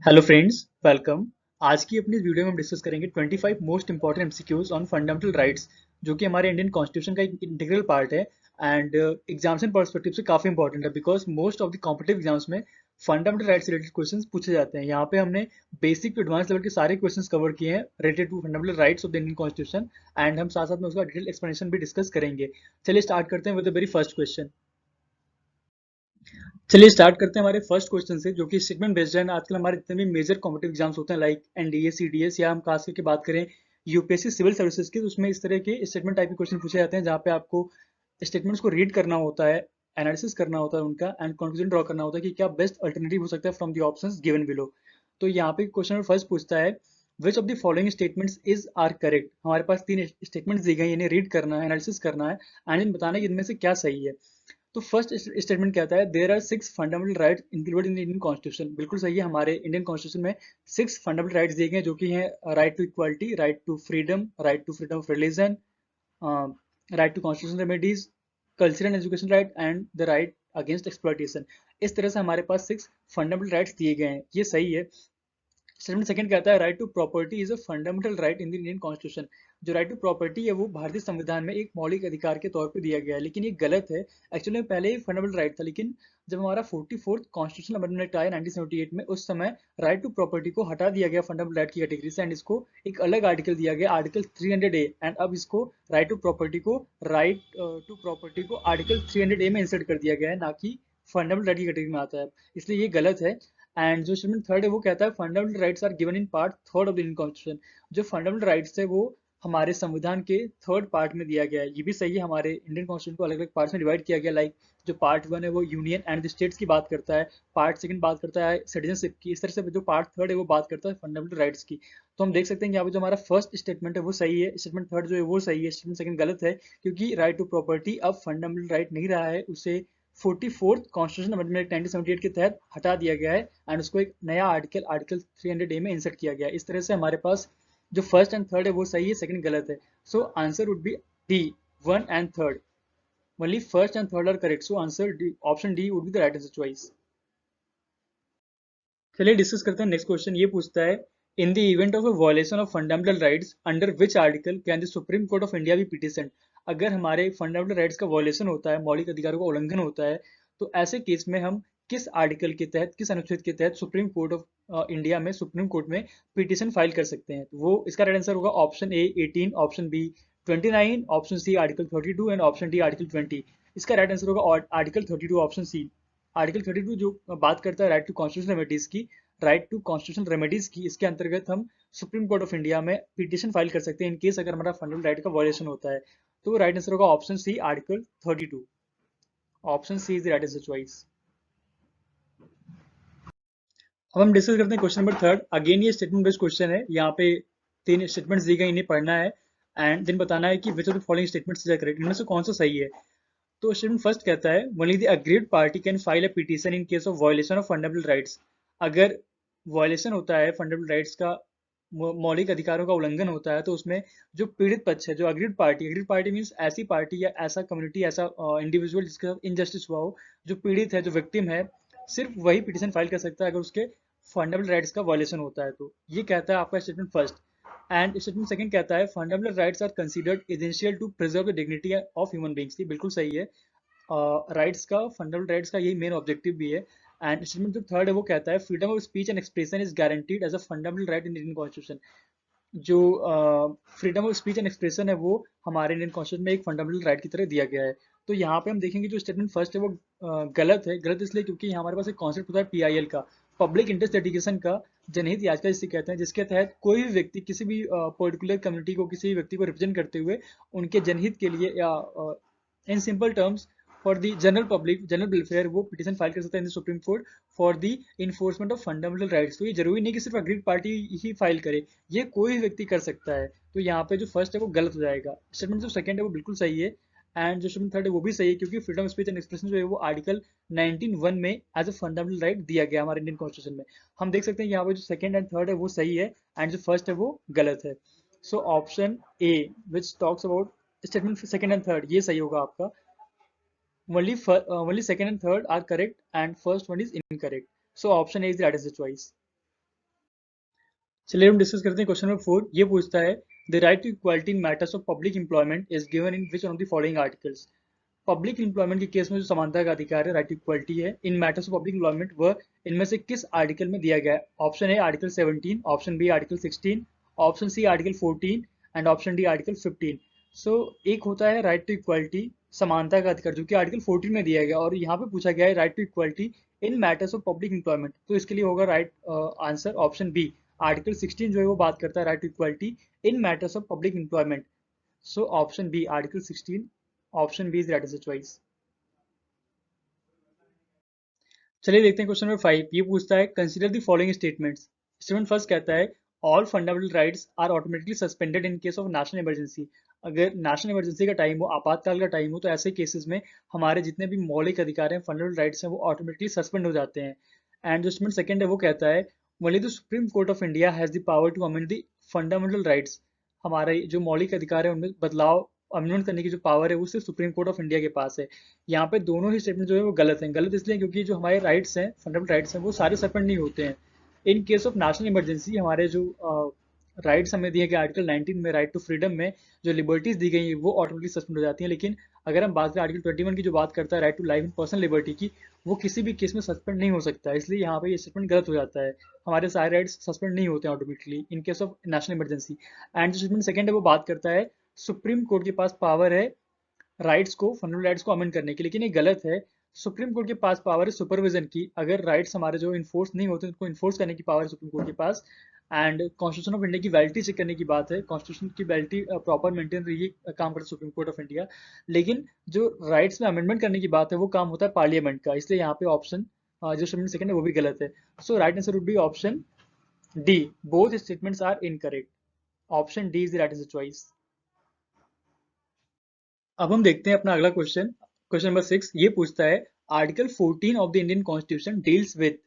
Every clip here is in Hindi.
Hello friends, welcome. आज की अपनी इस वीडियो में हम डिस्कस करेंगे 25 most important MCQs on fundamental rights, जो कि हमारे इंडियन कॉन्स्टिट्यूशन का एक इंटीग्रल पार्ट है एंड एग्जाम्स पर्सपेक्टिव से काफी इंपॉर्टेंट है because most of the competitive exams में फंडामेंटल राइट्स रिलेटेड क्वेश्चंस पूछे जाते हैं। यहाँ पे हमने बेसिक टू एडवांस लेवल के सारे क्वेश्चंस कवर किए हैं related to fundamental rights of the Indian constitution and हम साथ साथ में उसका डिटेल एक्सप्लेनेशन भी डिस्कस करेंगे। चलिए स्टार्ट करते हैं with the very first question. चलिए स्टार्ट करते हैं हमारे फर्स्ट क्वेश्चन से, जो कि स्टेटमेंट बेस्ड है। आजकल हमारे जितने भी मेजर कॉम्पिटिटिव एग्जाम्स होते हैं लाइक एनडीए, सीडीएस, या हम खास करके बात करें यूपीएससी सिविल सर्विसेज की, तो उसमें इस तरह के स्टेटमेंट टाइप के क्वेश्चन पूछे जाते हैं जहाँ पे आपको स्टेटमेंट्स को रीड करना होता है, एनालिसिस करना होता है उनका एंड कंक्लूजन ड्रॉ करना होता है कि क्या बेस्ट अल्टरनेटिव हो सकता है from the options given below. तो यहाँ पे क्वेश्चन फर्स्ट पूछता है which of the following statements is are correct. हमारे पास तीन स्टेटमेंट्स दी गई, इन्हें रीड करना है, एनालिसिस करना है एंड इन्हें बताना है कि इनमें से क्या सही है। तो फर्स्ट स्टेटमेंट कहता है there are 6 fundamental rights included in Indian constitution. बिल्कुल सही है, हमारे इंडियन कॉन्स्टिट्यूशन में 6 फंडामेंटल राइट्स दिए गए हैं, जो कि हैं right to equality, right to freedom of religion, right to constitution remedies, cultural and education right and the right against exploitation. इस तरह से हमारे पास 6 फंडामेंटल राइट्स दिए गए हैं, ये सही है। स्टेटमेंट सेकंड कहता है right to property is a fundamental right in the Indian constitution. जो राइट टू प्रॉपर्टी है वो भारतीय संविधान में एक मौलिक अधिकार के तौर पे दिया गया है, लेकिन ये गलत है। एक्चुअली में पहले ही फंडामेंटल राइट था, लेकिन जब हमारा 44th कॉन्स्टिट्यूशनल अमेंडमेंट आया 1978 में, उस समय राइट टू प्रॉपर्टी को हटा दिया गया फंडामेंटल राइट की कैटेगरी से एंड इसको एक अलग आर्टिकल दिया गया, आर्टिकल 300A। एंड अब इसको राइट टू प्रॉपर्टी को आर्टिकल 300A में इंसर्ट कर दिया गया है, ना कि फंडामेंटल राइट की कैटेगरी में आता है, इसलिए ये गलत है। एंड जो स्टेटमेंट थर्ड है वो कहता है fundamental rights are given in part third of the Indian constitution. जो फंडामेंटल राइट्स है वो हमारे संविधान के थर्ड पार्ट में दिया गया है। ये भी सही है, हमारे इंडियन कॉन्स्टिट्यूशन को अलग अलग पार्ट्स में डिवाइड किया गया, लाइक जो पार्ट वन है वो यूनियन एंड द स्टेट्स की बात करता है, पार्ट सेकंड बात करता है सिटीजनशिप की, इस तरह से जो पार्ट थर्ड है वो बात करता है फंडामेंटल राइट्स की। तो हम देख सकते हैं कि यहाँ पे जो हमारा फर्स्ट स्टेटमेंट है वो सही है, स्टेटमेंट थर्ड जो है वो सही है, स्टेटमेंट सेकंड गलत है, क्योंकि राइट टू प्रॉपर्टी अब फंडामेंटल राइट नहीं रहा है, उसे 44th कॉन्स्टिट्यूशन अमेंडमेंट 1978 के तहत हटा दिया गया है एंड उसको एक नया आर्टिकल 300A में इंसर्ट किया गया है। इस तरह से हमारे पास जो फर्स्ट एंड थर्ड है वो सही है, सेकंड गलत है। So answer would be D, one and third. Only first and third are correct, so answer D, option D would be the right answer choice. चलिए डिस्कस करते हैं नेक्स्ट क्वेश्चन। ये पूछता है in the event of a violation of fundamental rights under which article can the supreme court of India be petition. अगर हमारे फंडामेंटल राइट्स का वायलेशन होता है, मौलिक अधिकारों का उल्लंघन होता है, तो ऐसे केस में हम किस आर्टिकल के तहत, किस अनुच्छेद के तहत सुप्रीम कोर्ट ऑफ इंडिया में, सुप्रीम कोर्ट में पिटिशन फाइल कर सकते हैं। तो वो इसका राइट आंसर होगा option A 18, option B 29, option C article 32 and option D article 20। इसका राइट आंसर होगा आर्टिकल 32, ऑप्शन सी। आर्टिकल 32 जो बात करता है राइट टू कॉन्स्टिट्यूशनल रेमेडीज की, इसके अंतर्गत हम सुप्रीम कोर्ट ऑफ इंडिया में पिटिशन फाइल कर सकते हैं इन केस अगर हमारा फंडामेंटल राइट का वायलेशन होता है। तो राइट आंसर होगा option C article 32। Option C is the right answer choice. अब हम डिस्कस करते हैं क्वेश्चन नंबर थर्ड। अगेन ये स्टेटमेंट बेस्ड क्वेश्चन है, यहाँ पे तीन स्टेटमेंट्स दी गई, इन्हें पढ़ना है एंड देन बताना है कि विच of the following statements is correct, इनमें से कौन सा सही है। तो स्टेटमेंट फर्स्ट कहता है only the agreed party can file a petition in case of violation of fundamental rights. अगर वायलेशन होता है फंडामेंटल राइट्स का, मौलिक अधिकारों का उल्लंघन होता है, तो उसमें जो पीड़ित पक्ष है, जो अग्रीड पार्टी मीन्स ऐसी पार्टी या ऐसा कम्युनिटी, ऐसा इंडिविजुअल जिसके साथ इनजस्टिस हुआ हो, जो पीड़ित है, जो विक्टिम है, सिर्फ वही पिटीशन फाइल कर सकता है अगर उसके फंडामेंटल राइट्स का वायलेशन होता है। तो ये कहता है आपका statement first. And statement second कहता है fundamental rights are considered essential to preserve the dignity of human beings. बिल्कुल सही है, राइट्स का, फंडामेंटल राइट्स का यही मेन ऑब्जेक्टिव भी है। एंड स्टेटमेंट जो थर्ड है वो कहता है freedom of speech and expression is guaranteed as a fundamental right in Indian constitution. जो freedom of speech and expression है वो हमारे इंडियन कॉन्स्टिट्यूशन में एक फंडामेंटल राइट की तरह दिया गया है। तो यहाँ पे हम देखेंगे जो स्टेटमेंट फर्स्ट है वो गलत है। गलत इसलिए क्योंकि यहाँ हमारे पास एक कॉन्सेप्ट होता है पीआईएल का, पब्लिक इंटरेस्ट लिटिगेशन का, जनहित याचिका जिसे कहते हैं, जिसके तहत कोई भी व्यक्ति किसी भी पर्टिकुलर कम्युनिटी को, किसी भी व्यक्ति को रिप्रेजेंट करते हुए उनके जनहित के लिए या in simple terms for the general public, general welfare, वो पिटीशन फाइल कर सकता है in the supreme Court for the enforcement of fundamental rights. तो ये जरूरी नहीं कि सिर्फ अग्रीड पार्टी ही फाइल करे, ये कोई भी व्यक्ति कर सकता है। तो यहाँ पे जो फर्स्ट है वो गलत हो जाएगा। स्टेटमेंट जो सेकंड है वो बिल्कुल सही है एंड जो स्टेटमेंट थर्ड है वो भी सही है, क्योंकि freedom of speech and expression जो है वो आर्टिकल 19(1) में एज अ फंडामेंटल राइट दिया गया हमारे इंडियन कॉन्स्टिट्यूशन में। हम देख सकते हैं यहाँ पे जो सेकंड एंड थर्ड है वो सही है एंड जो फर्स्ट है वो गलत है। So option A which talks about statement second and third, ये सही होगा आपका। Only second and third are correct and first one is incorrect. So option A is the right answer choice. चलिए हम डिस्कस करते हैं क्वेश्चन नंबर 4। ये पूछता है the right to equality in matters of public employment is given in which one of the following articles. Public employment के केस में जो समानता का अधिकार है, राइट टू इक्वालिटी है in matters of public employment, वह इनमें से किस आर्टिकल में दिया गया है? Option A article 17, option B article 16, option C article 14 and option D article 15। So एक होता है राइट टू इक्वालिटी, समानता का अधिकार, जो कि आर्टिकल 14 में दिया गया, और यहाँ पे पूछा गया है right to equality in matters of public employment, तो इसके लिए होगा right answer option B. Article 16 जो है वो बात करता है right to equality in matters of public employment. So option B article 16, option B is right answer choice. चलिए देखते हैं क्वेश्चन नंबर 5। ये पूछता है consider the following statements. Statement first कहता है all fundamental rights are automatically suspended in case of national emergency. अगर नेशनल इमरजेंसी का टाइम हो, आपातकाल का टाइम हो, तो ऐसे केसेस में हमारे जितने भी मौलिक अधिकार हैं, फंडामेंटल राइट्स हैं, वो ऑटोमेटिकली सस्पेंड हो जाते हैं। एंड जो स्टेटमेंट सेकंड है वो कहता है only the supreme court of India has the power to amend the fundamental rights. हमारे जो मौलिक अधिकार है उनमें बदलाव, अमेंडमेंट करने की जो पावर है वो सिर्फ सुप्रीम कोर्ट ऑफ इंडिया के पास है। यहाँ पे दोनों ही स्टेटमेंट जो है वो गलत हैं। गलत इसलिए क्योंकि जो हमारे राइट्स हैं, फंडामेंटल राइट्स हैं, वो सारे सस्पेंड नहीं होते हैं। इन केस ऑफ नेशनल इमरजेंसी हमारे जो राइट्स हमें दिए गए आर्टिकल 19 में, राइट टू फ्रीडम में जो लिबर्टीज दी गई हैं वो ऑटोमेटिकली सस्पेंड हो जाती हैं। लेकिन अगर हम बात करें आर्टिकल 21 की जो बात करता है right to life and personal liberty की, वो किसी भी केस में सस्पेंड नहीं हो सकता है। इसलिए यहाँ पे ये स्टेटमेंट गलत हो जाता है। हमारे सारे राइट्स सस्पेंड नहीं होते हैं automatically in case of national emergency. And जो स्टेटमेंट सेकंड है वो बात करता है सुप्रीम कोर्ट के पास पावर है राइट्स को, फंडामेंटल राइट्स को अमेंड करने की, लेकिन ये गलत है। सुप्रीम कोर्ट के पास पावर है सुपरविजन की। अगर राइट्स हमारे जो इन्फोर्स नहीं होते उनको इन्फोर्स करने की पावर है सुप्रीम कोर्ट के पास। एंड कॉन्स्टिट्यूशन ऑफ इंडिया की वैलिडिटी चेक करने की बात है, कॉन्स्टिट्यूशन की वैलिडिटी प्रॉपर मेंटेन रही है, काम करता है सुप्रीम कोर्ट ऑफ इंडिया। लेकिन जो राइट्स में अमेंडमेंट करने की बात है वो काम होता है पार्लियामेंट का। इसलिए यहाँ पे ऑप्शन जो स्टेटमेंट सेकंड है वो भी गलत है। So right answer would be option D, both statements are incorrect. Option D is the right answer choice. अब हम देखते हैं अपना अगला क्वेश्चन। क्वेश्चन नंबर 6 ये पूछता है article 14 of the Indian constitution deals with.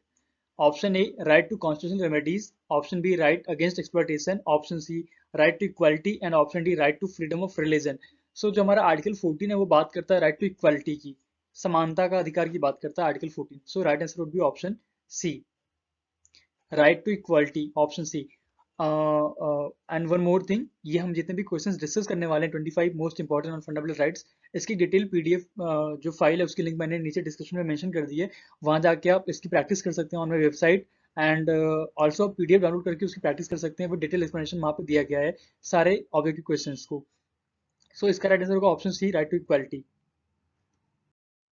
Option A right to constitutional remedies, option B right against exploitation, option C right to equality and option D right to freedom of religion. So जो हमारा आर्टिकल 14 है वो बात करता है राइट टू इक्वालिटी की, समानता का अधिकार की बात करता है article 14। So right answer would be option C, right to equality, option C. And one more thing, ये हम जितने भी क्वेश्चंस डिस्कस करने वाले हैं 25 most important on fundamental rights, इसकी डिटेल पीडीएफ जो फाइल है उसकी लिंक मैंने नीचे डिस्क्रिप्शन में मेंशन कर दी है। वहां जाके आप इसकी प्रैक्टिस कर सकते हैं on my website. And also आप पीडीएफ डाउनलोड करके उसकी प्रैक्टिस कर सकते हैं। वो डिटेल एक्सप्लेनेशन वहाँ पे दिया गया है सारे ऑब्जेक्टिव क्वेश्चंस को। सो इसका राइट आंसर होगा option C, right to equality.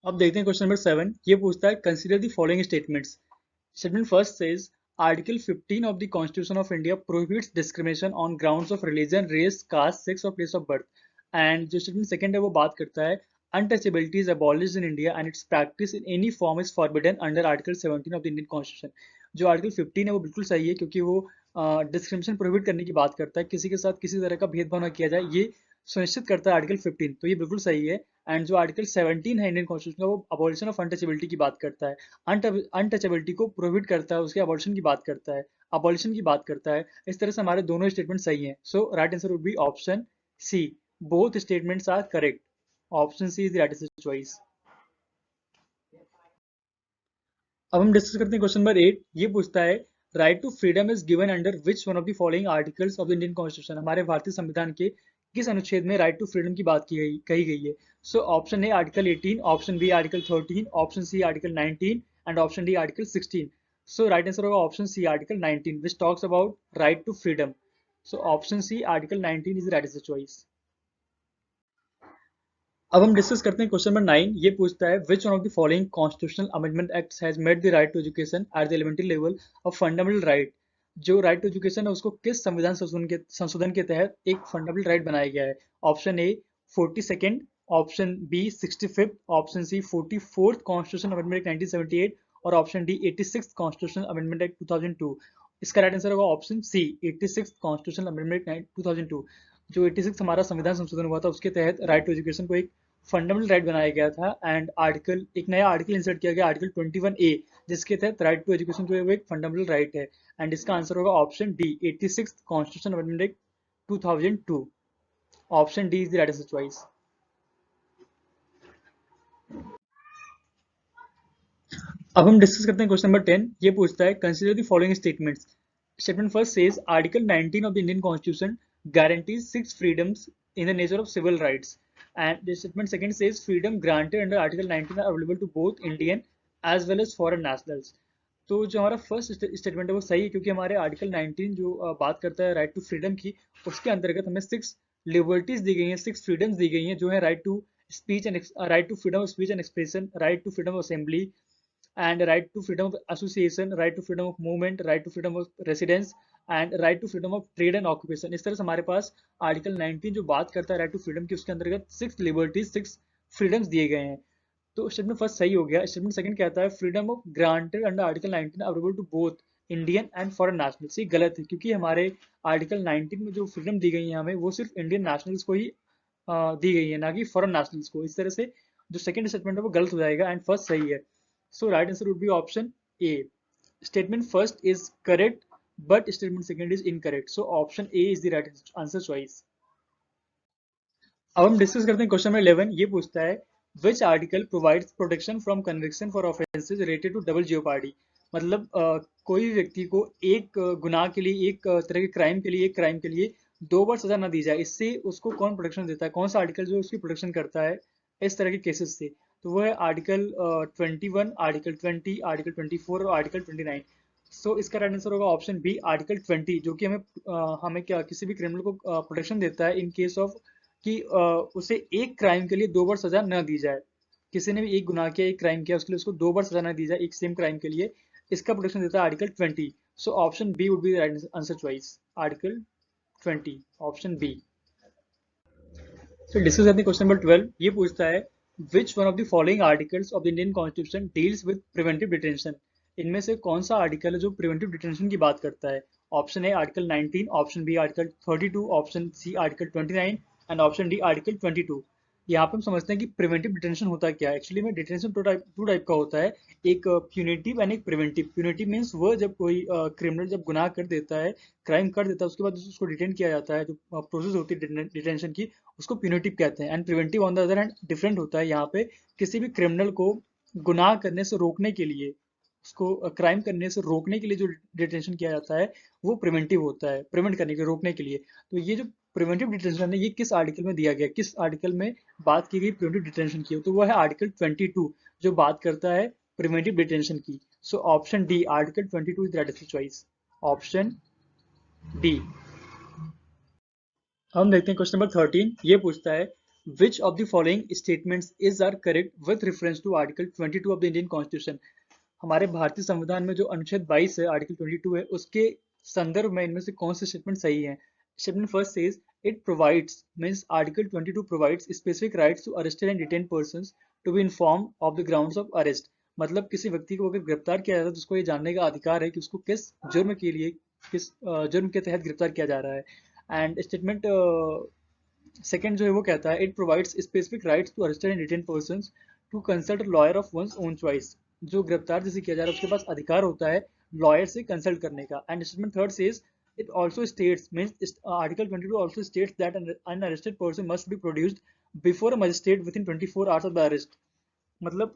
अब देखते हैं क्वेश्चन नंबर 7। ये पूछता है consider the following statements. Statement first says Article 15 of the Constitution of India prohibits discrimination on grounds of religion, race, caste, sex or place of birth. And जो statement second है वो बात करता है untouchability is abolished in India and its practice in any form is forbidden under Article 17 of the Indian Constitution. जो Article 15 है वो बिल्कुल सही है क्योंकि वो डिस्क्रिमिनेशन प्रोहिबिट करने की बात करता है, किसी के साथ किसी तरह का भेदभाव ना किया जाए, ये सुनिश्चित करता है आर्टिकल 15, तो ये बिल्कुल सही है। एंड जो आर्टिकल 17 है इंडियन कॉन्स्टिट्यूशन का, वो अबॉलिशन ऑफ अनटचेबिलिटी की बात करता है, अनटचेबिलिटी को प्रोहिबिट करता है, उसके अबॉलिशन की बात करता है, अबॉलिशन की बात करता है। इस तरह से हमारे दोनों स्टेटमेंट सही हैं। So right answer would be option C, both statements are correct. Option C is the right answer choice. अब हम डिस्कस करते हैं क्वेश्चन नंबर 8। ये पूछता है right to freedom is given under which one of the following articles of the Indian constitution. हमारे भारतीय संविधान के किस अनुच्छेद में राइट टू फ्रीडम की बात कही गई है? So option A article 18, option B article 13, option C article 19 and option D article 16। So right answer होगा option C article 19 which talks about right to freedom. So option C article 19 is the right answer choice. अब हम डिस्कस करते हैं क्वेश्चन नंबर 9। ये पूछता है which one of the following constitutional amendment acts has made the right to education at the elementary level of fundamental right. जो राइट टू एजुकेशन है उसको किस संविधान संशोधन के तहत एक फंडामेंटल राइट बनाया गया है? Option A 42nd, option B 65th, option C 44th constitution amendment act 1978 और option D 86th constitution amendment act 2002। इसका राइट आंसर होगा option C 86th constitution amendment act 2002। जो 86 हमारा संविधान संशोधन हुआ था उसके तहत राइट टू एजुकेशन को एक फंडामेंटल राइट बनाया गया था। एंड आर्टिकल, एक नया आर्टिकल इंसर्ट किया गया आर्टिकल 21A, जिसके तहत राइट टू एजुकेशन जो है वो एक फंडामेंटल राइट है। एंड इसका आंसर होगा option D 86 constitution amendment act 2002। Option D is the right answer choice. अब हम डिस्कस करते हैं क्वेश्चन नंबर 10। ये पूछता है consider the following statements. Statement first says Article 19 of the Indian Constitution guarantees six freedoms in the nature of civil rights. And the statement second says freedom granted under Article 19 are available to both Indian as well as foreign nationals. तो जो हमारा फर्स्ट स्टेटमेंट है वो सही है क्योंकि हमारे आर्टिकल 19 जो बात करता है राइट टू फ्रीडम की, उसके अंतर्गत हमें सिक्स लिबर्टीज दी गई हैं, सिक्स फ्रीडम्स दी गई हैं, जो है right to speech and right to freedom of speech and expression, right to freedom of assembly and right to freedom of association, right to freedom of movement, right to freedom of residence and right to freedom of trade and occupation. इस तरह से हमारे पास आर्टिकल 19 जो बात करता है राइट टू फ्रीडम की, उसके अंतर्गत सिक्स लिबर्टीज, सिक्स फ्रीडम्स दिए गए हैं। तो स्टेटमेंट फर्स्ट सही हो गया। स्टेटमेंट सेकंड कहता है freedom of granted under article 19 available to both Indian and foreign nationals. ये गलत है क्योंकि हमारे आर्टिकल 19 में जो फ्रीडम दी गई है हमें, वो सिर्फ इंडियन नेशनल्स को ही दी गई है, ना कि फॉरेन नेशनल्स को। इस तरह से जो सेकंड स्टेटमेंट है वो गलत हो जाएगा एंड फर्स्ट सही है। So right answer would be option A. Statement first is correct, but statement second is incorrect. So option A is the right answer choice. अब हम डिस्कस करते हैं क्वेश्चन नंबर 11। ये पूछता है which article provides protection from conviction for offences related to double jeopardy. मतलब कोई व्यक्ति को एक गुनाह के लिए, एक तरह के क्राइम के लिए, एक क्राइम के लिए दो बार सजा ना दी जाए, इससे उसको कौन प्रोटेक्शन देता है, कौन सा आर्टिकल जो उसकी प्रोटेक्शन करता है इस तरह के केसेस से। तो वो है आर्टिकल 21, आर्टिकल 20, आर्टिकल 24 और आर्टिकल 29। सो इसका राइट आंसर होगा ऑप्शन बी, आर्टिकल 20, जो कि हमें क्या किसी भी क्रिमिनल को प्रोटेक्शन देता है इन केस ऑफ कि उसे एक क्राइम के लिए दो बार सजा न दी जाए। किसी ने भी एक गुनाह किया, एक क्राइम किया, उसके लिए उसको दो बार सजा न दी जाए एक सेम क्राइम के लिए। इसका प्रोटेक्शन देता है article 20। So option B would be the right answer choice, article 20, option B. तो डिस्कस करते हैं क्वेश्चन नंबर 12। ये पूछता है which one of the following articles of the Indian constitution deals with preventive detention. इनमें से कौन सा आर्टिकल है जो प्रिवेंटिव डिटेंशन की बात करता है। Option A article 19, option B article 32, option C article 29 and option D article 22। यहाँ पे हम समझते हैं कि प्रिवेंटिव डिटेंशन होता है क्या। एक्चुअली में डिटेंशन टू टाइप का होता है, एक प्यूनिटिव एंड एक प्रिवेंटिव। प्यूनिटिव मीन्स वो जब कोई क्रिमिनल जब गुनाह कर देता है, क्राइम कर देता है, उसके बाद उसको डिटेन किया जाता है, जो प्रोसेस होती है डिटेंशन की, उसको प्यूनिटिव कहते हैं। And preventive on the other hand different होता है। यहाँ पे किसी भी क्रिमिनल को गुनाह करने से रोकने के लिए, उसको क्राइम करने से रोकने के लिए जो डिटेंशन किया जाता है वो प्रिवेंटिव होता है, प्रिवेंट करने के लिए, रोकने के लिए। तो ये जो प्रिवेंटिव डिटेंशन है ये किस आर्टिकल में दिया गया, किस आर्टिकल में बात की गई प्रिवेंटिव डिटेंशन की, तो वो है आर्टिकल 22 जो बात करता है प्रिवेंटिव डिटेंशन की। So option D, article 22 is the right choice, option D. हम देखते हैं क्वेश्चन नंबर 13। ये पूछता है which of the following statements is are correct with reference to article 22 of the Indian constitution. हमारे भारतीय संविधान में जो अनुच्छेद 22 है, आर्टिकल 22 है, उसके संदर्भ में इनमें से कौन से स्टेटमेंट सही है। Statement first says it provides, means article 22 provides specific rights to arrested and detain persons to be inform of the grounds of arrest. मतलब किसी व्यक्ति को अगर गिरफ्तार किया जाता है तो उसको ये जानने का अधिकार है कि उसको किस जुर्म के लिए, किस जुर्म के तहत गिरफ्तार किया जा रहा है। एंड स्टेटमेंट सेकंड जो है वो कहता है it provides specific rights to arrested and detain persons to consult lawyer of one's own choice. जो गिरफ्तार जिसे किया जा रहा है उसके पास अधिकार होता है लॉयर से कंसल्ट करने का। And statement third says it also states, means article 22 also states that an arrested person must be produced before a magistrate within 24 hours of the arrest। मतलब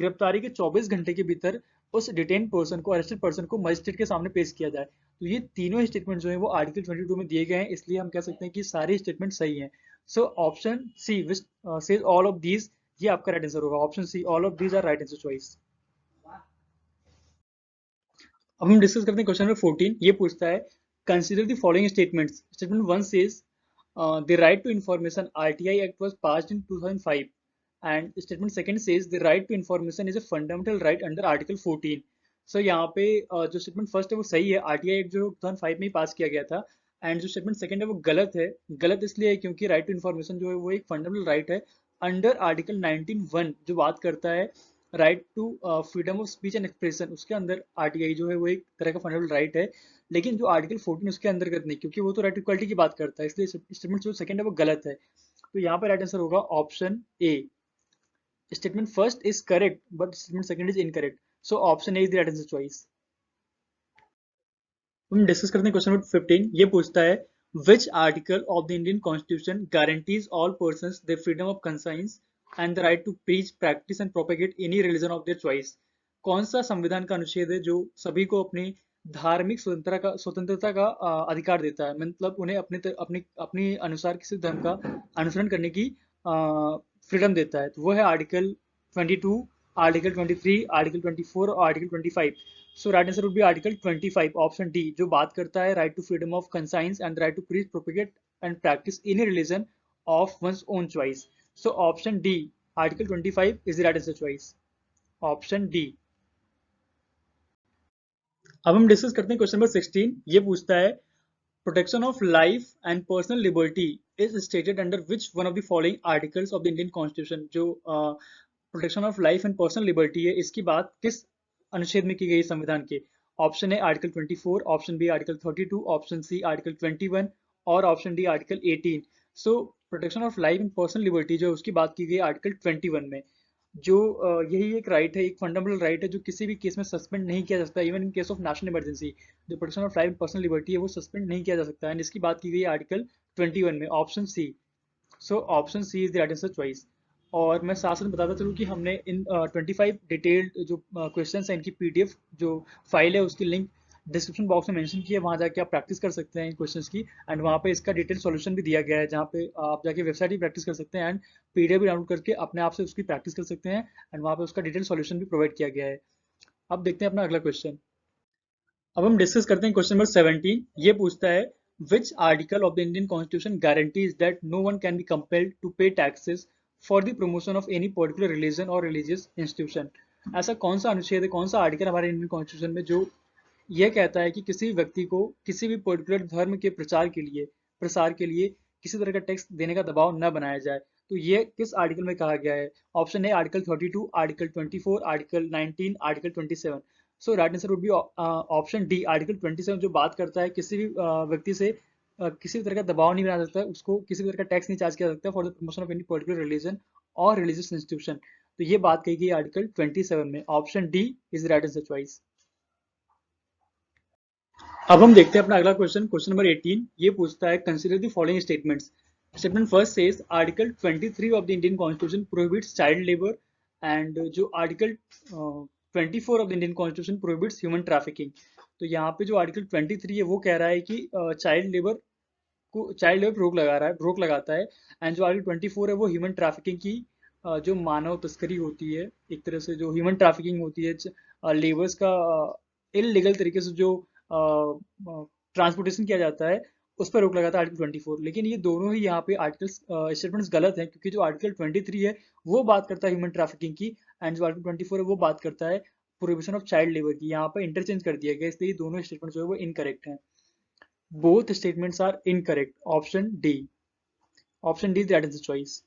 गिरफ्तारी के 24 घंटे के भीतर उस डिटेन पर्सन को, अरेस्टेड पर्सन को मजिस्ट्रेट के सामने पेश किया जाए। तो ये तीनों स्टेटमेंट जो है वो आर्टिकल 22 में दिए गए हैं, इसलिए हम कह सकते हैं कि सारे स्टेटमेंट सही हैं। So option C which says all of these, ये आपका राइट आंसर होगा, option C, all of these are right answer choice. अब हम डिस्कस करते हैं क्वेश्चन नंबर 14। ये पूछता है consider the following statements. Statement one says the right to information RTI act was passed in 2005 and statement second says the right to information is a fundamental right under article 14। सो यहाँ पे जो स्टेटमेंट फर्स्ट है वो सही है, आरटीआई एक्ट जो 2005 में ही पास किया गया था। एंड जो स्टेटमेंट सेकंड है वो गलत है। गलत इसलिए है क्योंकि राइट टू इंफॉर्मेशन जो है वो एक फंडामेंटल राइट है अंडर आर्टिकल 19(1) जो बात करता है right to freedom of speech and expression. उसके अंदर आरटीआई जो है वो एक तरह का फंडामेंटल राइट है, लेकिन जो आर्टिकल 14 उसके अंतर्गत नहीं, क्योंकि वो तो राइट टू इक्वालिटी की बात करता है, इसलिए स्टेटमेंट जो सेकंड है वो गलत है। तो यहाँ पे राइट आंसर होगा option A. Statement first is correct but statement second is incorrect. So option A is the right answer choice. हम डिस्कस करते हैं क्वेश्चन नंबर 15। ये पूछता है which article of the Indian constitution guarantees all persons the freedom of conscience and the right to preach, practice and propagate any religion of their choice. कौन सा संविधान का अनुच्छेद है जो सभी को अपनी धार्मिक स्वतंत्रता का अधिकार देता है, मतलब उन्हें अपनी अपनी अनुसार किसी धर्म का अनुसरण करने की फ्रीडम देता है। तो वो है आर्टिकल 22, आर्टिकल 23, आर्टिकल 24 और article 25। So right answer would be article 25 option D, जो बात करता है right to freedom of conscience and right to preach, propagate and practice any religion of one's own choice. So option D, article 25 is the right answer choice, option D. अब हम डिस्कस करते हैं क्वेश्चन नंबर 16। ये पूछता है protection of life and personal liberty is stated under which one of the following articles of the Indian constitution. जो protection of life and personal liberty है, इसकी बात किस अनुच्छेद में की गई संविधान के? ऑप्शन है article 24, option B article 32, option C article 21 और option D article 18। So protection of life and personal liberty जो उसकी बात की गई आर्टिकल 21 में। जो यही एक राइट है, एक फंडामेंटल राइट है जो किसी भी केस में सस्पेंड नहीं किया जा सकता, even in case of national emergency. जो protection of life personal liberty है वो सस्पेंड नहीं किया जा सकता है, इसकी बात की गई है आर्टिकल 21 में, option C. So option C is the right answer choice. और मैं साथ साथ बताता चलूँ कि हमने इन 25 डिटेल्ड जो क्वेश्चन है इनकी पीडीएफ जो फाइल है उसकी लिंक डिस्क्रिप्शन बॉक्स में मेंशन की है, वहाँ जाके आप प्रैक्टिस कर सकते हैं इन क्वेश्चंस की। एंड वहाँ पे इसका डिटेल सॉल्यूशन भी दिया गया है, जहाँ पे आप जाके वेबसाइट भी प्रैक्टिस कर सकते हैं एंड पीडीएफ भी डाउनलोड करके अपने आप से उसकी प्रैक्टिस कर सकते हैं। एंड वहाँ पे उसका डिटेल सॉल्यूशन भी प्रोवाइड किया गया है। अब देखते हैं अपना अगला क्वेश्चन। अब हम डिस्कस करते हैं क्वेश्चन नंबर 17। ये पूछता है which article of the Indian constitution guarantees that no one can be compelled to pay taxes for the promotion of any particular religion और रिलीजियस इंस्टीट्यूशन। ऐसा कौन सा अनुच्छेद है, कौन सा आर्टिकल हमारे इंडियन कॉन्स्टिट्यूशन में जो यह कहता है कि किसी भी व्यक्ति को किसी भी पर्टिकुलर धर्म के प्रसार के लिए किसी तरह का टैक्स देने का दबाव न बनाया जाए? तो ये किस आर्टिकल में कहा गया है? ऑप्शन है article 32, article 24, article 19, article 27। So right answer would be option D, article 27, जो बात करता है किसी भी व्यक्ति से किसी भी तरह का दबाव नहीं बना सकता, उसको किसी भी तरह का टैक्स नहीं चार्ज किया सकता for the promotion of any particular religion और रिलीजियस इंस्टीट्यूशन। तो ये बात कही गई आर्टिकल 27 में, option D is the right answer choice. अब हम देखते हैं अपना अगला क्वेश्चन, क्वेश्चन नंबर 18। ये पूछता है consider the following statements. Statement first says article 23 of the Indian constitution prohibits child labour, and जो article 24 of the Indian constitution prohibits human trafficking. तो यहाँ पे जो आर्टिकल 23 है वो कह रहा है कि चाइल्ड लेबर रोक लगाता है। एंड जो आर्टिकल 24 है वो ह्यूमन ट्रैफिकिंग की जो मानव तस्करी होती है, एक तरह से जो ह्यूमन ट्रैफिकिंग होती है, लेबर्स का इलीगल तरीके से जो ट्रांसपोर्टेशन किया जाता है, उस पर रोक लगाता है आर्टिकल 24। लेकिन ये दोनों ही यहाँ पे आर्टिकल्स स्टेटमेंट्स गलत हैं, क्योंकि जो आर्टिकल 23 है वो बात करता है ह्यूमन ट्रैफिकिंग की, एंड जो आर्टिकल 24 है वो बात करता है प्रोहिबिशन ऑफ चाइल्ड लेबर की। यहाँ पर इंटरचेंज कर दिया गया, इसलिए दोनों स्टेटमेंट्स जो है वो इनकरेक्ट हैं। Both statements are incorrect, option D, option D is the right answer choice.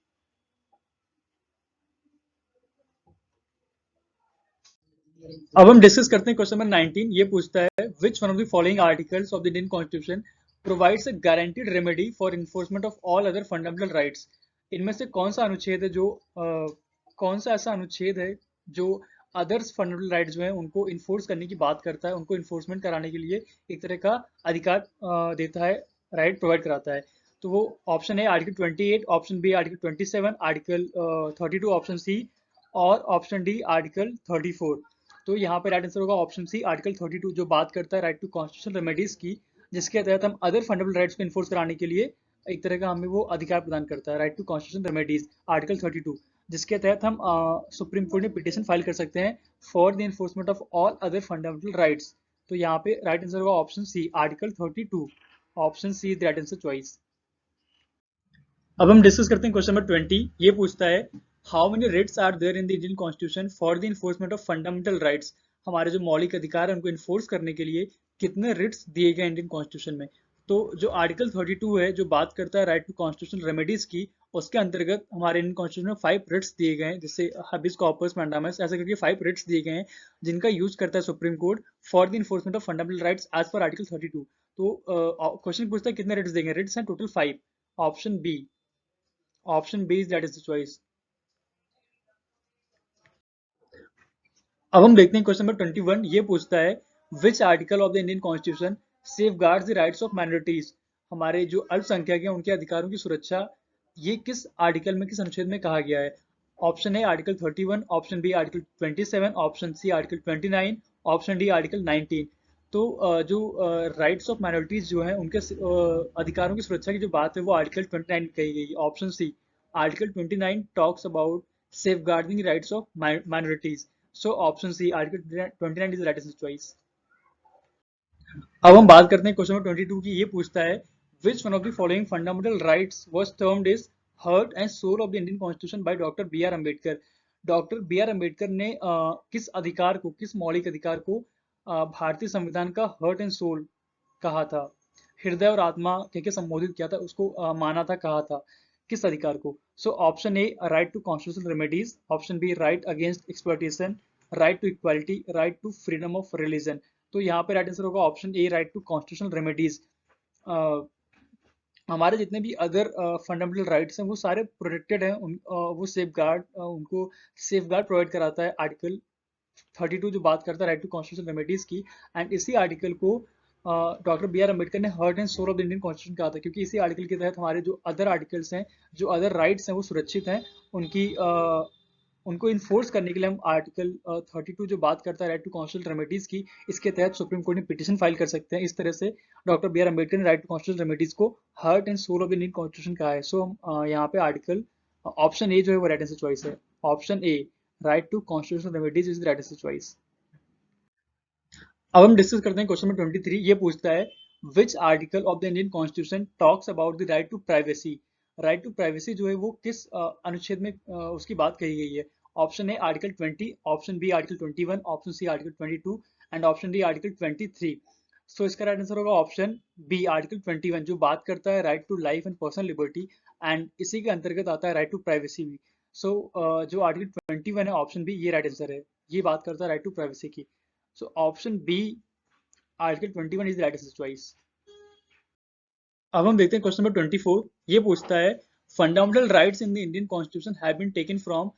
अब हम डिस्कस करते हैं क्वेश्चन नंबर 19। ये पूछता है which one of the following articles of the Indian constitution provides a guaranteed remedy for enforcement of all other fundamental rights. इनमें से कौन सा अनुच्छेद है जो कौन सा ऐसा अनुच्छेद है जो अदर्स फंडामेंटल राइट्स जो है उनको इन्फोर्स करने की बात करता है, उनको इन्फोर्समेंट कराने के लिए एक तरह का अधिकार देता है, राइट प्रोवाइड कराता है? तो वो ऑप्शन है article 28, option B article 27, article 32, option C और ऑप्शन डी आर्टिकल 34। तो यहाँ पे राइट आंसर होगा ऑप्शन सी, आर्टिकल 32, जो बात करता है राइट टू कॉन्स्टिट्यूशनल रेमेडीज की, जिसके तहत हम अदर फंडामेंटल राइट्स को इन्फोर्स कराने के लिए एक तरह का हमें वो अधिकार प्रदान करता है, right to constitutional remedies, article 32, जिसके तहत हम सुप्रीम कोर्ट में पिटिशन फाइल कर सकते हैं for the enforcement of all other fundamental rights. तो यहाँ पे राइट आंसर होगा option C, article 32, option C the right answer choice. अब हम डिस्कस करते हैं क्वेश्चन नंबर 20। ये पूछता है how many writs are there in the Indian constitution for the enforcement of fundamental rights. हमारे जो मौलिक अधिकार है उनको इन्फोर्स करने के लिए कितने रिट्स दिए गए इंडियन कॉन्स्टिट्यूशन में? तो जो आर्टिकल 32 है जो बात करता है राइट टू कॉन्स्टिट्यूशनल रेमेडीज की, उसके अंतर्गत हमारे इंडियन कॉन्स्टिट्यूशन में 5 रिट्स दिए गए हैं, जैसे हबिस कॉर्पस मैंडामस, ऐसे करके 5 रिट्स दिए गए हैं जिनका यूज करता है Supreme Court for the enforcement of fundamental rights as per article 32। तो क्वेश्चन पूछता है कितने रिट्स देंगे? रिट्स हैं total 5, option B, option B is that is the choice. अब हम देखते हैं क्वेश्चन नंबर 21। ये पूछता है which article of the Indian constitution safeguards the rights of minorities. हमारे जो अल्पसंख्यक हैं उनके अधिकारों की सुरक्षा ये किस आर्टिकल में, किस अनुच्छेद में कहा गया है? ऑप्शन है article 31, option B article 27, option C article 29, option D article 19। तो जो राइट्स ऑफ माइनॉरिटीज जो हैं उनके अधिकारों की सुरक्षा की जो बात है वो आर्टिकल 29 कही गई है। Option C, article 29 talks about safeguarding rights of minorities. So option C, article 29 is right answer choice. अब हम बात करते हैं क्वेश्चन नंबर 22 की। ये पूछता है which one of the following fundamental rights was termed is heart and soul of the Indian constitution by doctor B R Ambedkar. Doctor B R Ambedkar ने किस अधिकार को, किस मौलिक अधिकार को भारतीय संविधान का हार्ट एंड सोल कहा था, हृदय और आत्मा के संबोधित किया था, उसको माना था, कहा था, किस अधिकार को? So option A, right to constitutional remedies. Option B, right against exploitation. Right to equality. Right to freedom of religion. तो यहाँ पे राइट आंसर होगा option A, right to constitutional remedies. हमारे जितने भी अदर फंडामेंटल राइट्स हैं वो सारे प्रोटेक्टेड हैं, वो सेफ गार्ड, उनको सेफ गार्ड प्रोवाइड कराता है आर्टिकल 32 जो बात करता है राइट टू कॉन्स्टिट्यूशनल रेमेडीज की। एंड इसी आर्टिकल को डॉक्टर बी आर अम्बेडकर ने heart and soul of the Indian constitution कहा था, क्योंकि इसी आर्टिकल के तहत हमारे जो अदर आर्टिकल्स हैं, जो अदर राइट्स हैं वो सुरक्षित हैं। उनकी उनको इन्फोर्स करने के लिए हम आर्टिकल 32 जो बात करता है राइट टू कॉन्स्टिट्यूशनल रेमेडीज की, इसके तहत सुप्रीम कोर्ट में पिटीशन फाइल कर सकते हैं। इस तरह से डॉक्टर बी आर अम्बेडकर ने राइट टू कॉन्स्टिट्यूशनल रेमेडीज को heart and soul of the Indian constitution कहा है। सो हम यहाँ पे आर्टिकल ऑप्शन ए जो है वो राइट आंसर चॉइस है। Option A, right to constitutional remedies is the right answer choice. अब हम डिस्कस करते हैं क्वेश्चन नंबर 23। ये पूछता है which article of the Indian constitution talks about the right to privacy. Right to privacy जो है वो किस अनुच्छेद में उसकी बात कही गई है? Option A article 20, option B article 21, option C article 22 and option D article 23। So इसका राइट आंसर होगा ऑप्शन बी, आर्टिकल 21, जो बात करता है right to life and personal liberty, and इसी के अंतर्गत आता है राइट टू प्राइवेसी भी। सो जो आर्टिकल 21 है, ऑप्शन बी, ये राइट आंसर है। ये बात करता है राइट टू प्राइवेसी की। So option B, Article 21 is the right answer choice. अब हम देखते हैं क्वेश्चन नंबर 24। ये पूछता है fundamental rights in the Indian constitution have been taken from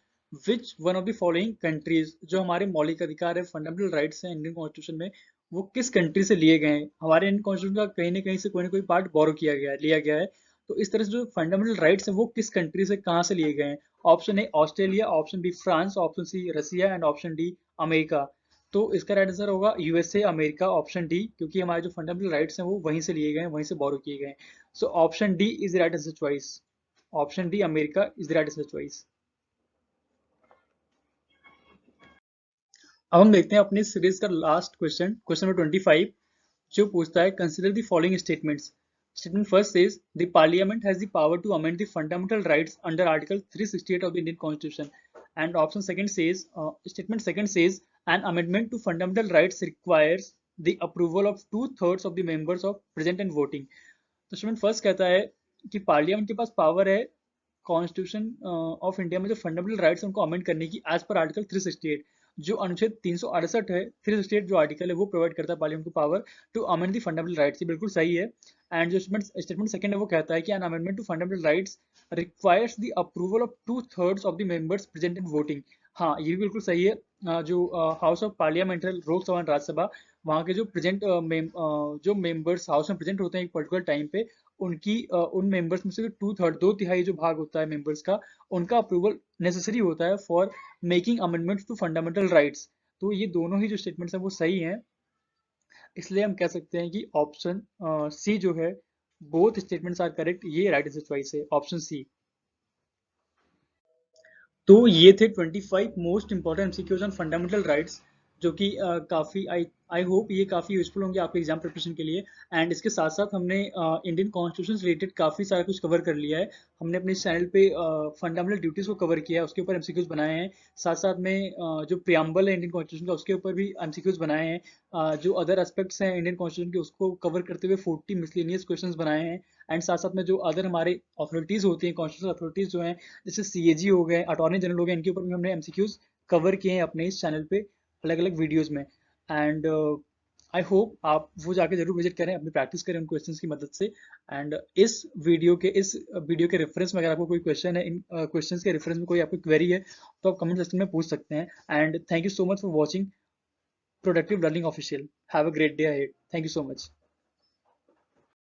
which one of the following countries. जो हमारे मौलिक अधिकार है, फंडामेंटल राइट्स हैं इंडियन कॉन्स्टिट्यूशन में, वो किस कंट्री से लिए गए हैं? हमारे इंडियन कॉन्स्टिट्यूशन का कहीं ना कहीं से कोई ना कोई पार्ट बोरो किया गया है, लिया गया है। तो इस तरह से जो फंडामेंटल राइट्स हैं वो किस कंट्री से, कहाँ से लिए गए हैं? Option A Australia, option B France, option C Russia and option D America. तो इसका राइट आंसर होगा यूएसए, अमेरिका, ऑप्शन डी, क्योंकि हमारे जो फंडामेंटल राइट्स हैं वो वहीं से लिए गए हैं, वहीं से बोरो किए गए हैं। So option D is the right answer choice. Option D, America, is the right answer choice. अब हम देखते हैं अपनी सीरीज का लास्ट क्वेश्चन, क्वेश्चन नंबर 25, जो पूछता है consider the following statements. Statement first says the Parliament has the power to amend the fundamental rights under Article 368 of the Indian Constitution. And option second says, statement second says, an amendment to fundamental rights requires the approval of 2/3 of the members of present and voting. तो स्टेटमेंट फर्स्ट कहता है कि पार्लियामेंट के पास पावर है कॉन्स्टिट्यूशन ऑफ इंडिया में जो फंडामेंटल राइट्स उनको अमेंड करने की, एज पर आर्टिकल 368। जो अनुच्छेद 368 है, 368 जो आर्टिकल है वो प्रोवाइड करता है पार्लियामेंट को power to amend the fundamental rights. ये बिल्कुल सही है। एंड जो स्टेटमेंट सेकंड है वो कहता है कि an amendment to fundamental rights requires the approval of 2/3 of the members present in voting. हाँ, ये भी बिल्कुल सही है। जो हाउस ऑफ पार्लियामेंट है, लोकसभा और राज्यसभा, वहाँ के जो प्रेजेंट जो मेंबर्स हाउस में प्रेजेंट होते हैं एक पर्टिकुलर टाइम पे, उनकी उन मेंबर्स में से 2/3, 2/3 जो भाग होता है मेंबर्स का, उनका अप्रूवल नेसेसरी होता है for making amendments to fundamental rights. तो ये दोनों ही जो स्टेटमेंट्स हैं वो सही हैं। इसलिए हम कह सकते हैं कि ऑप्शन सी जो है, बोथ स्टेटमेंट्स आर करेक्ट, ये राइट आंसर चॉइस है, ऑप्शन सी। तो ये थे 25 most important MCQs on fundamental rights, जो कि काफ़ी आई होप ये काफ़ी यूजफुल होंगे आपके एग्जाम प्रिपरेशन के लिए। एंड इसके साथ साथ हमने इंडियन कॉन्स्टिट्यूशन से रिलेटेड काफ़ी सारा कुछ कवर कर लिया है। हमने अपने चैनल पे फंडामेंटल ड्यूटीज़ को कवर किया है, उसके ऊपर एमसीक्यूज बनाए हैं। साथ साथ में जो प्रियम्बल है इंडियन कॉन्स्टिट्यूशन का, उसके ऊपर भी एमसीक्यूज बनाए हैं। जो अदर एस्पेक्ट्स हैं इंडियन कॉन्स्टिट्यूशन के, उसको कवर करते हुए 40 मिसलेनियस क्वेश्चन बनाए हैं। एंड साथ साथ में जो अदर हमारे अथॉरिटीज़ होती हैं, कॉन्स्टिट्यूशनल अथॉरिटीज़ जो हैं, जैसे सीएजी हो गए, अटॉर्नी जनरल हो गए, इनके ऊपर भी हमने एमसीक्यूज कवर किए हैं अपने इस चैनल पे अलग अलग वीडियोस में। एंड आई होप आप वो जाके जरूर विजिट करें, अपनी प्रैक्टिस करें उन क्वेश्चंस की मदद से। एंड इस वीडियो के रेफरेंस में अगर आपको कोई क्वेश्चन है, इन क्वेश्चंस के रेफरेंस में कोई आपको क्वेरी है, तो आप कमेंट सेक्शन में पूछ सकते हैं। And thank you so much for watching productive learning official. Have a great day ahead. Thank you so much.